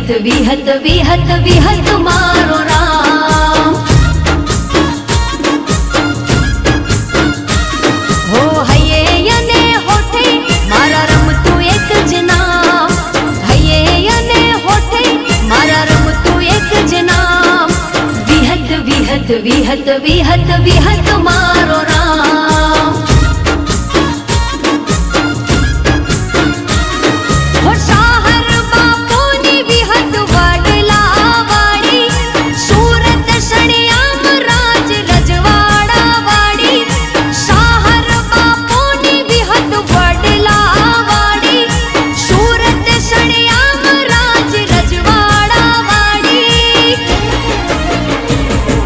વિહત વિહત વિહત વિહત મારો રામ હો હૈયે અને હોઠે મારા રમતું એક જ નામ હૈયે અને હોઠે મારા રમતું એક જ નામ વિહત વિહત વિહત વિહત વિહત મારો રામ હો શાહર બાપુની વિહત વડલા વાળી સુરત સણિયામ રાજ રજવાડા વાળી શાહર બાપુની વિહત વડલા વાળી સુરત સણિયામ રાજ રજવાડા વાળી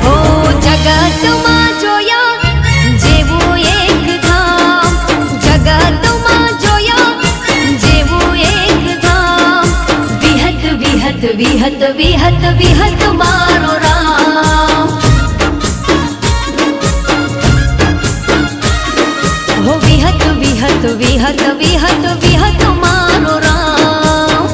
હો જગતમાં જોયા જેવું એક ધામ જગતમાં જોયા જેવું એક ધામ વિહત વિહત વિહત વિહત વિહત મારો રામ હો વિહત વિહત વિહત વિહત વિહત મારો રામ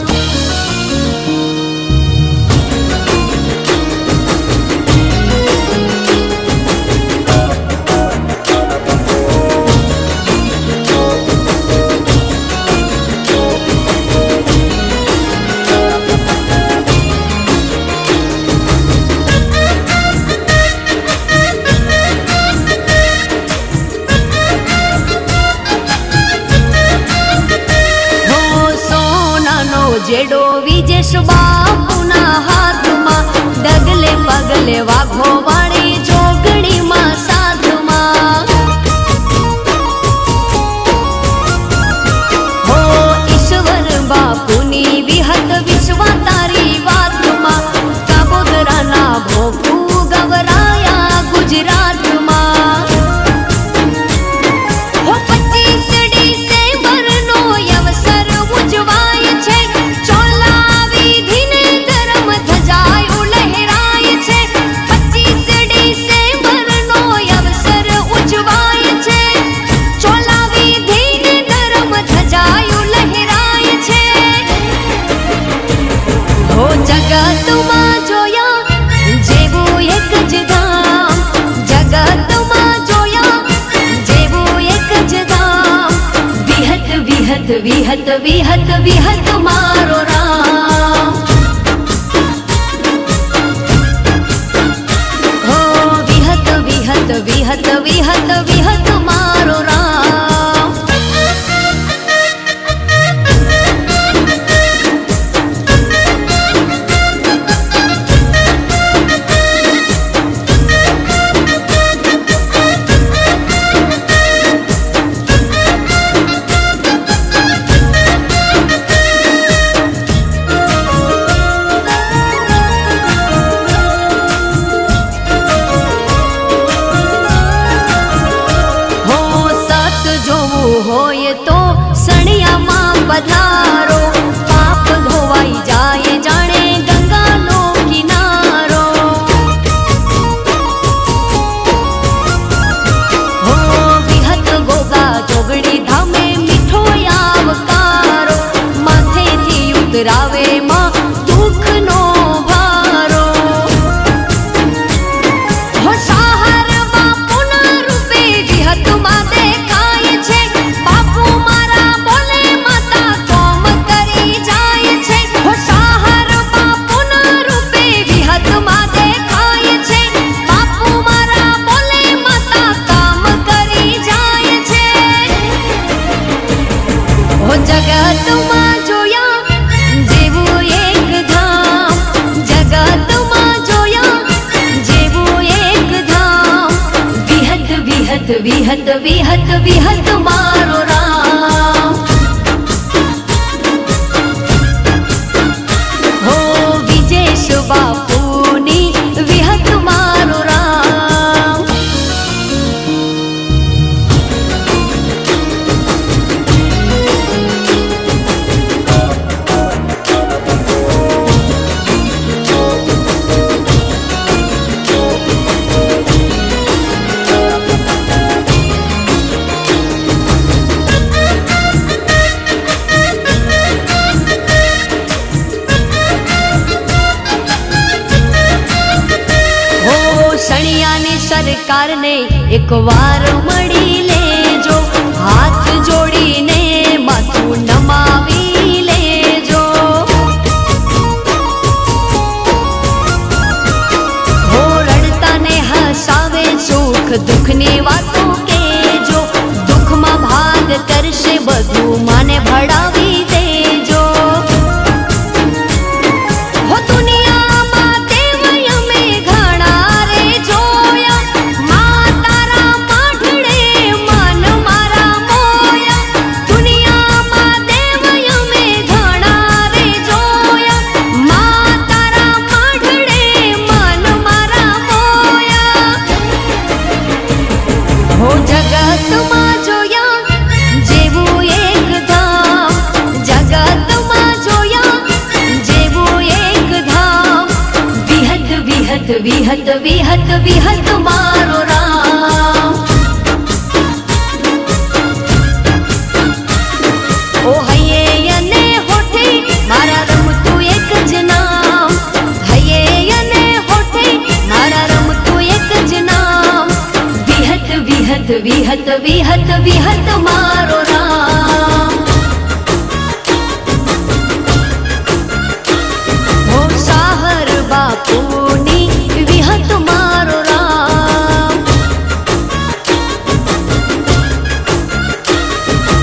જેડો વિજેશ બાપુના હાથમાં ડગલે પગલે વાઘો વાળી જોગણીમાં સાધમાં હો ઈશ્વર બાપુની વિહત વિશ્વા તારી વાતમાં કાબોદરાના ભોપુ ગવરાયા ગુજરાતમાં હો 25 ડિસેમ્બરનો અવસર ઉજવાય છે જગતમાં જોયા જેવું એક જ ધામ જગતમાં જોયા જેવું એક જ ધામ વિહત વિહત વિહત વિહત વિહત મારો રામ હો વિહત વિહત વિહત વિહત વિહત મારો રામ હોય તો સણિયામાં પધારો પાપ ધોવાઈ જાય જાણે ગંગાનો કિનારો હો વિહત ગોગા જોગડી ધામે મીઠો આવકારો માથેથી ઉતરાવે માં દુઃખનો ભારો હો શાહર બાપુના રૂપે વિહતમાં દેખાય છે બાપુ મારા બોલે માતા કોમ કરી જાય છે હો શાહર બાપુના રૂપે વિહતમાં દેખાય છે બાપુ મારા બોલે માતા કામ કરી જાય છે હો જગતમાં જોયા જેવું એક ધામ જગતમાં જોયા જેવું એક ધામ વિહત વિહત વિહત વિહત વિહત મારો રામ હો વિજેશ બાપુની વિહત મારો રામ સરકારને એકવાર મળી લેજો, હાથ જોડીને માથું નમાવી લેજો. હો રડતા ને હસાવે સુખ દુઃખની વાતો કેજો, દુઃખમાં ભાગ કરશે બધું મને ભણાવી દેજો. હો દુનિયામાં દેવય મેં ઘણા રે જોયા, મા તારા માઢડે મન મારા મોયા. દુનિયામાં દેવય મેં ઘણા રે જોયા, મા તારા માઢડે મન મારા મોયા. હો જગતમાં જોયા જેવું એક ધામ, જગતમાં જોયા જેવું એક ધામ. વિહત વિહત વિહત વિહત વિહત મારો રામ. ઓ હૈયે અને હોઠે મારા રમતું એક જ નામ, હૈયે અને હોઠે મારા રમતું એક જ નામ. વિહત વિહત વિહત વિહત વિહત મારો રામ. હો સાહર બાપુની વિહત મારો રામ.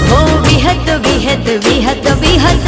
હો વિહત વિહત વિહત વિહત